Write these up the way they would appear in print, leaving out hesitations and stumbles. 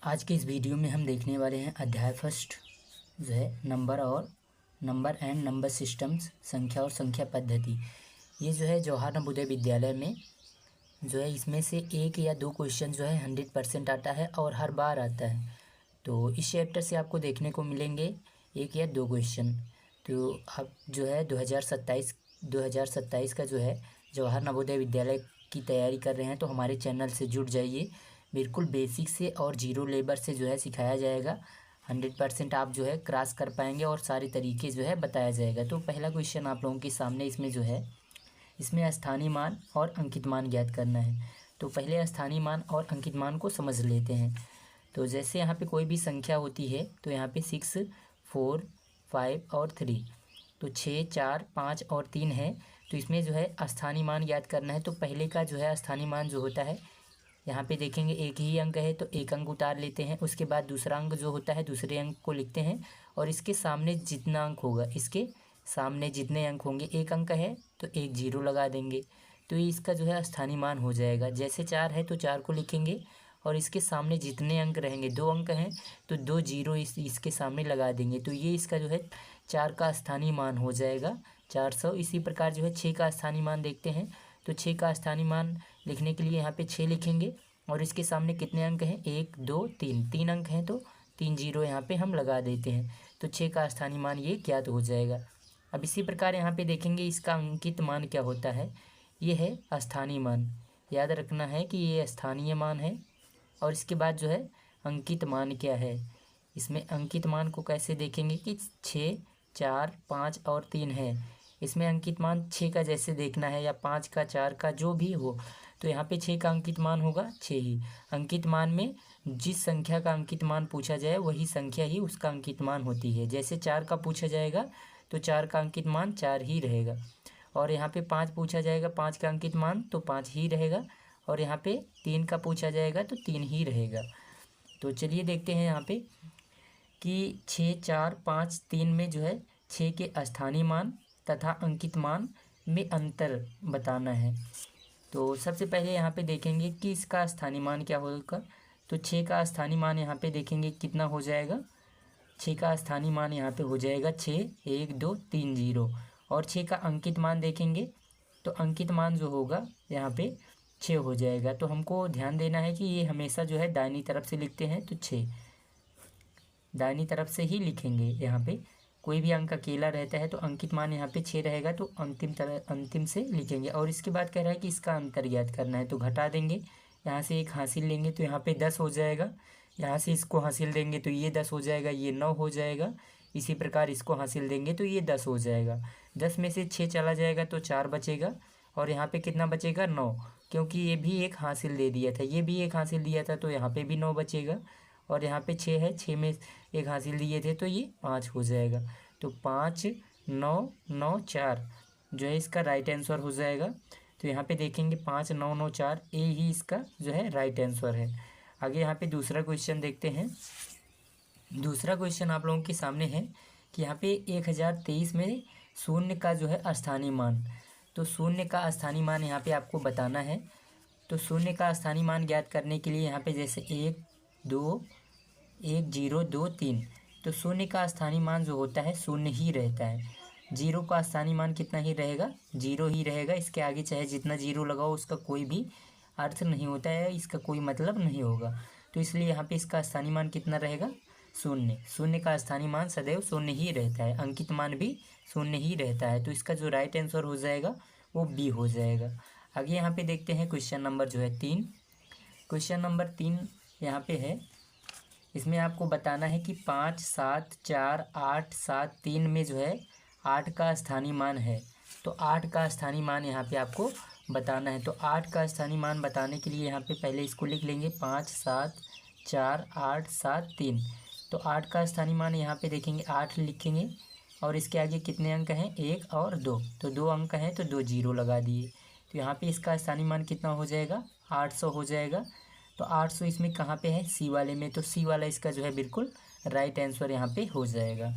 आज के इस वीडियो में हम देखने वाले हैं अध्याय फर्स्ट जो है नंबर एंड नंबर सिस्टम्स, संख्या और संख्या पद्धति। ये जो है जवाहर नवोदय विद्यालय में जो है इसमें से एक या दो क्वेश्चन जो है 100% आता है और हर बार आता है। तो इस चैप्टर से आपको देखने को मिलेंगे एक या दो क्वेश्चन। तो अब जो है 2027 का जो है जवाहर नवोदय विद्यालय की तैयारी कर रहे हैं तो हमारे चैनल से जुड़ जाइए। बिल्कुल बेसिक से और जीरो लेबर से जो है सिखाया जाएगा। 100% आप जो है क्रॉस कर पाएंगे और सारे तरीके जो है बताया जाएगा। तो पहला क्वेश्चन आप लोगों के सामने इसमें जो है इसमें स्थानीय मान और अंकित मान ज्ञात करना है। तो पहले स्थानीय मान और अंकित मान को समझ लेते हैं। तो जैसे यहाँ पे कोई भी संख्या होती है तो यहाँ पे 6, 4, 5 और 3, तो 6, 4, 5 और 3 है। तो इसमें जो है स्थानीय मान ज्ञात करना है। तो पहले का जो है स्थानीय मान जो होता है यहाँ पे देखेंगे एक ही अंक है तो एक अंक उतार लेते हैं। उसके बाद दूसरा अंक जो होता है दूसरे अंक को लिखते हैं और इसके सामने जितना अंक होगा, इसके सामने जितने अंक होंगे, एक अंक है तो एक जीरो लगा देंगे। तो ये इसका जो है स्थानीय मान हो जाएगा। जैसे 4 है तो 4 को लिखेंगे और इसके सामने जितने अंक रहेंगे, 2 अंक हैं तो 2 जीरो इसके सामने लगा देंगे। तो ये इसका जो है 4 का स्थानीय मान हो जाएगा 400। इसी प्रकार जो है 6 का स्थानीय मान देखते हैं। तो 6 का स्थानीय मान लिखने के लिए यहाँ पे 6 लिखेंगे और इसके सामने कितने अंक हैं, 1, 2, 3 अंक हैं तो 3 जीरो यहाँ पे हम लगा देते हैं। तो 6 का स्थानीय मान ये ज्ञात हो जाएगा। अब इसी प्रकार यहाँ पे देखेंगे इसका अंकित मान क्या होता है। ये है स्थानीय मान। याद रखना है कि ये स्थानीय मान है। और इसके बाद जो है अंकित मान क्या है। इसमें अंकित मान को कैसे देखेंगे कि 6, 4, 5 और 3 है। इसमें अंकित मान 6 का जैसे देखना है या 5 का, 4 का, जो भी हो। तो यहाँ पे 6 का अंकित मान होगा 6 ही। अंकित मान में जिस संख्या का अंकित मान पूछा जाए वही संख्या ही उसका अंकित मान होती है। जैसे 4 का पूछा जाएगा तो 4 का अंकित मान 4 ही रहेगा। और यहाँ पे 5 पूछा जाएगा, 5 का अंकित मान तो 5 ही रहेगा। और यहाँ पे 3 का पूछा जाएगा तो 3 ही रहेगा। तो चलिए देखते हैं यहाँ पे कि 6, 4, 5, 3 में जो है 6 के स्थानीय मान तथा अंकित मान में अंतर बताना है। तो सबसे पहले यहाँ पे देखेंगे कि इसका स्थानीय मान क्या होगा। तो 6 का स्थानीय मान यहाँ पे देखेंगे कितना हो जाएगा। 6 का स्थानीय मान यहाँ पे हो जाएगा 6, 1, 2, 3 जीरो। और 6 का अंकित मान देखेंगे तो अंकित मान जो होगा यहाँ पे 6 हो जाएगा। तो हमको ध्यान देना है कि ये हमेशा जो है दाहिनी तरफ से लिखते हैं तो 6 दाहिनी तरफ से ही लिखेंगे। यहाँ पे कोई भी अंक अकेला रहता है तो अंकित मान यहाँ पे 6 रहेगा तो अंतिम से लिखेंगे। और इसके बाद कह रहा है कि इसका अंतर ज्ञात करना है तो घटा देंगे। यहाँ से एक हासिल लेंगे तो यहाँ पे 10 हो जाएगा। यहाँ से इसको हासिल देंगे तो ये 10 हो जाएगा, ये 9 हो जाएगा। इसी प्रकार इसको हासिल देंगे तो ये 10 हो जाएगा। 10 में से 6 चला जाएगा तो 4 बचेगा। और यहाँ पे कितना बचेगा, 9, क्योंकि ये भी एक हासिल दे दिया था, ये भी एक हासिल दिया था तो यहाँ पे भी 9 बचेगा। और यहाँ पे 6 है, 6 में एक हासिल दिए थे तो ये 5 हो जाएगा। तो 5, 9, 9, 4 जो है इसका राइट आंसर हो जाएगा। तो यहाँ पे देखेंगे 5, 9, 9, 4 ए ही इसका जो है राइट आंसर है। आगे यहाँ पे दूसरा क्वेश्चन देखते हैं। दूसरा क्वेश्चन आप लोगों के सामने है कि यहाँ पे 1023 में शून्य का जो है स्थानीय मान। तो शून्य का स्थानीय मान यहाँ पे आपको बताना है। तो शून्य का स्थानीय मान ज्ञात करने के लिए यहाँ पे जैसे 1, 2, 1, 0, 2, 3, तो शून्य का स्थानीय मान जो होता है शून्य ही रहता है। जीरो का स्थानीय मान कितना ही रहेगा, 0 ही रहेगा। इसके आगे चाहे जितना जीरो लगाओ उसका कोई भी अर्थ नहीं होता है, इसका कोई मतलब नहीं होगा। तो इसलिए यहाँ पे इसका स्थानीय मान कितना रहेगा, शून्य। शून्य का स्थानीय मान सदैव शून्य ही रहता है, अंकित मान भी शून्य ही रहता है। तो इसका जो राइट आंसर हो जाएगा वो बी हो जाएगा। आगे यहाँ पे देखते हैं क्वेश्चन नंबर जो है 3। क्वेश्चन नंबर 3 यहाँ पे है। इसमें आपको बताना है कि 5, 7, 4, 8, 7, 3 में जो है 8 का स्थानीय मान है। तो 8 का स्थानीय मान यहाँ पे आपको बताना है। तो 8 का स्थानीय मान बताने के लिए यहाँ पे पहले इसको लिख लेंगे 5, 7, 4, 8, 7, 3। तो 8 का स्थानीय मान यहाँ पे देखेंगे 8 लिखेंगे और इसके आगे कितने अंक हैं, 1 और 2, तो 2 अंक हैं तो 2 जीरो लगा दिए। तो यहाँ पे इसका स्थानीय मान कितना हो जाएगा, 800 हो जाएगा। तो 800 इसमें कहाँ पे है, सी वाले में। तो सी वाला इसका जो है बिल्कुल राइट आंसर यहाँ पे हो जाएगा।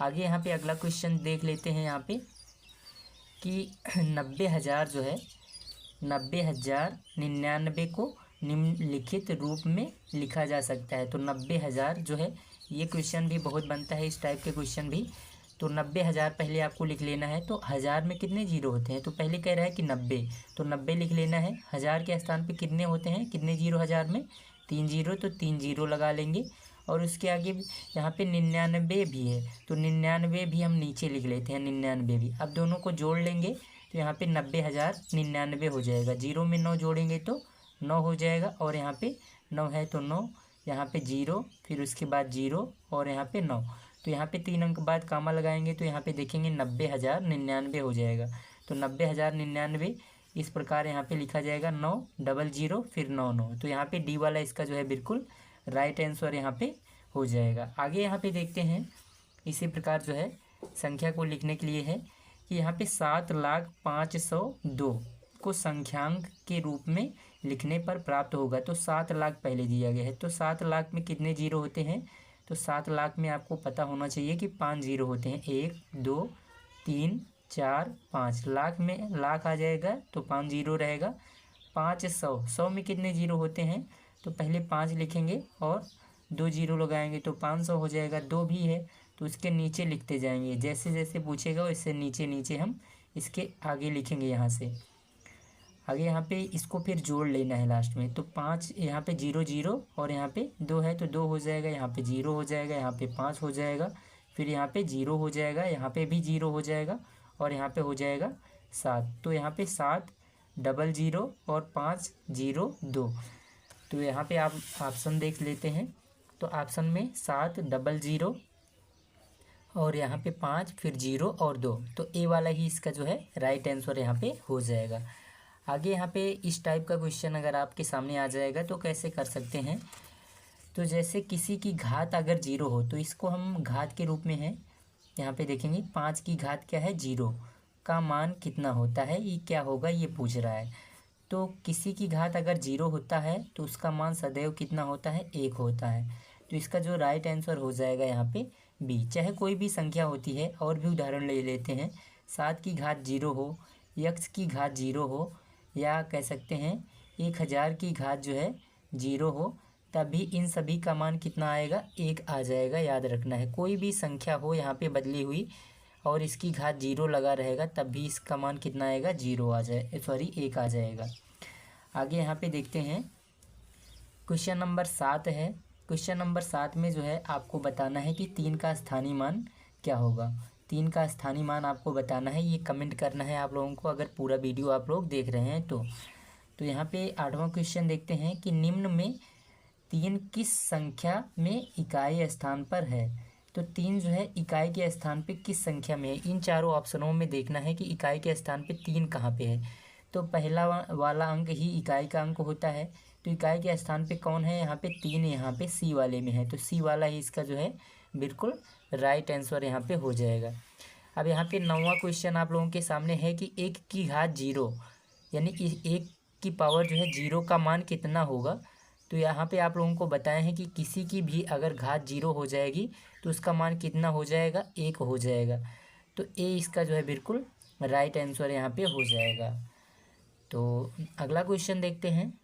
आगे यहाँ पे अगला क्वेश्चन देख लेते हैं यहाँ पे कि 90,000 जो है 90,099 को निम्नलिखित रूप में लिखा जा सकता है। तो 90,000 जो है, ये क्वेश्चन भी बहुत बनता है, इस टाइप के क्वेश्चन भी। तो 90,000 पहले आपको लिख लेना है। तो हज़ार में कितने जीरो होते हैं, तो पहले कह रहा है कि 90, तो 90 लिख लेना है। हज़ार के स्थान पे कितने होते हैं, कितने जीरो हज़ार में, 3 जीरो, तो 3 जीरो लगा लेंगे। और उसके आगे यहाँ पे 99 भी है, तो 99 भी हम नीचे लिख लेते हैं, 99 भी। अब दोनों को जोड़ लेंगे तो यहाँ पे 90,099 हो जाएगा। जीरो में 9 जोड़ेंगे तो 9 हो जाएगा, और यहाँ पे 9 है तो 9, यहाँ पे जीरो, फिर उसके बाद जीरो, और यहाँ पे 9। तो यहाँ पे 3 अंक बाद कामा लगाएंगे तो यहाँ पे देखेंगे 90,099 हो जाएगा। तो 90,099 इस प्रकार यहाँ पे लिखा जाएगा, 900 फिर 99। तो यहाँ पे डी वाला इसका जो है बिल्कुल राइट आंसर यहाँ पे हो जाएगा। आगे यहाँ पे देखते हैं, इसी प्रकार जो है संख्या को लिखने के लिए है कि यहाँ पे 7,05,102 को संख्यांक के रूप में लिखने पर प्राप्त होगा। तो 7 लाख पहले दिया गया है, तो 7 लाख में कितने जीरो होते हैं, तो 7 लाख में आपको पता होना चाहिए कि 5 जीरो होते हैं, 1 2 3 4 5। लाख में लाख आ जाएगा तो 5 जीरो रहेगा। 500 में कितने जीरो होते हैं, तो पहले 5 लिखेंगे और 2 जीरो लगाएंगे तो 500 हो जाएगा। 2 भी है तो उसके नीचे लिखते जाएंगे, जैसे जैसे पूछेगा वैसे नीचे नीचे हम इसके आगे लिखेंगे। यहाँ से आगे यहाँ पे इसको फिर जोड़ लेना है लास्ट में। तो 5 यहाँ पे 0 0 और यहाँ पे 2 है तो 2 हो जाएगा, यहाँ पे 0 हो जाएगा, यहाँ पे 5 हो जाएगा, फिर यहाँ पे 0 हो जाएगा, यहाँ पे भी 0 हो जाएगा, और यहाँ पे हो जाएगा 7। तो यहाँ पे 700 और 502। तो यहाँ पे आप ऑप्शन देख लेते हैं। तो ऑप्शन में 700 और यहाँ पे 5 फिर 0 और 2, तो ए वाला ही इसका जो है राइट आंसर यहाँ पे हो जाएगा। आगे यहाँ पे इस टाइप का क्वेश्चन अगर आपके सामने आ जाएगा तो कैसे कर सकते हैं, तो जैसे किसी की घात अगर 0 हो तो इसको हम घात के रूप में है, यहाँ पे देखेंगे 5 की घात क्या है, 0 का मान कितना होता है, ये क्या होगा ये पूछ रहा है। तो किसी की घात अगर 0 होता है तो उसका मान सदैव कितना होता है, 1 होता है। तो इसका जो राइट आंसर हो जाएगा यहाँ पे बी। चाहे कोई भी संख्या होती है, और भी उदाहरण ले लेते हैं, 7 की घात 0 हो, x की घात 0 हो, या कह सकते हैं 1000 की घात जो है 0 हो, तभी इन सभी का मान कितना आएगा, 1 आ जाएगा। याद रखना है, कोई भी संख्या हो यहाँ पे बदली हुई और इसकी घात 0 लगा रहेगा तब भी इसका मान कितना आएगा, 0 आ जाए, सॉरी 1 आ जाएगा। आगे यहाँ पे देखते हैं, क्वेश्चन नंबर 7 है। क्वेश्चन नंबर 7 में जो है आपको बताना है कि 3 का स्थानीय मान क्या होगा। 3 का स्थानीय मान आपको बताना है, ये कमेंट करना है आप लोगों को, अगर पूरा वीडियो आप लोग देख रहे हैं तो यहाँ पे 8वां क्वेश्चन देखते हैं कि निम्न में 3 किस संख्या में इकाई स्थान पर है। तो 3 जो है इकाई के स्थान पे किस संख्या में है, इन चारों ऑप्शनों में देखना है कि इकाई के स्थान पे 3 कहाँ पे है। तो पहला वाला अंक ही इकाई का अंक होता है, तो इकाई के स्थान पे कौन है, यहाँ पे 3, यहाँ पे सी वाले में है, तो सी वाला ही इसका जो है बिल्कुल राइट आंसर यहाँ पे हो जाएगा। अब यहाँ पे 9वां क्वेश्चन आप लोगों के सामने है कि 1 की घात 0, यानी 1 की पावर जो है 0 का मान कितना होगा। तो यहाँ पे आप लोगों को बताया है कि किसी की भी अगर घात 0 हो जाएगी तो उसका मान कितना हो जाएगा, 1 हो जाएगा। तो ए इसका जो है बिल्कुल राइट आंसर यहाँ पे हो जाएगा। तो अगला क्वेश्चन देखते हैं।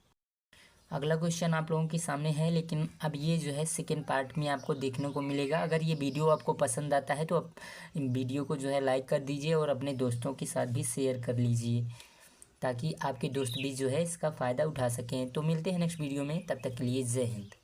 अगला क्वेश्चन आप लोगों के सामने है, लेकिन अब ये जो है सेकेंड पार्ट में आपको देखने को मिलेगा। अगर ये वीडियो आपको पसंद आता है तो आप वीडियो को जो है लाइक कर दीजिए और अपने दोस्तों के साथ भी शेयर कर लीजिए, ताकि आपके दोस्त भी जो है इसका फ़ायदा उठा सकें। तो मिलते हैं नेक्स्ट वीडियो में, तब तक के लिए जय हिंद।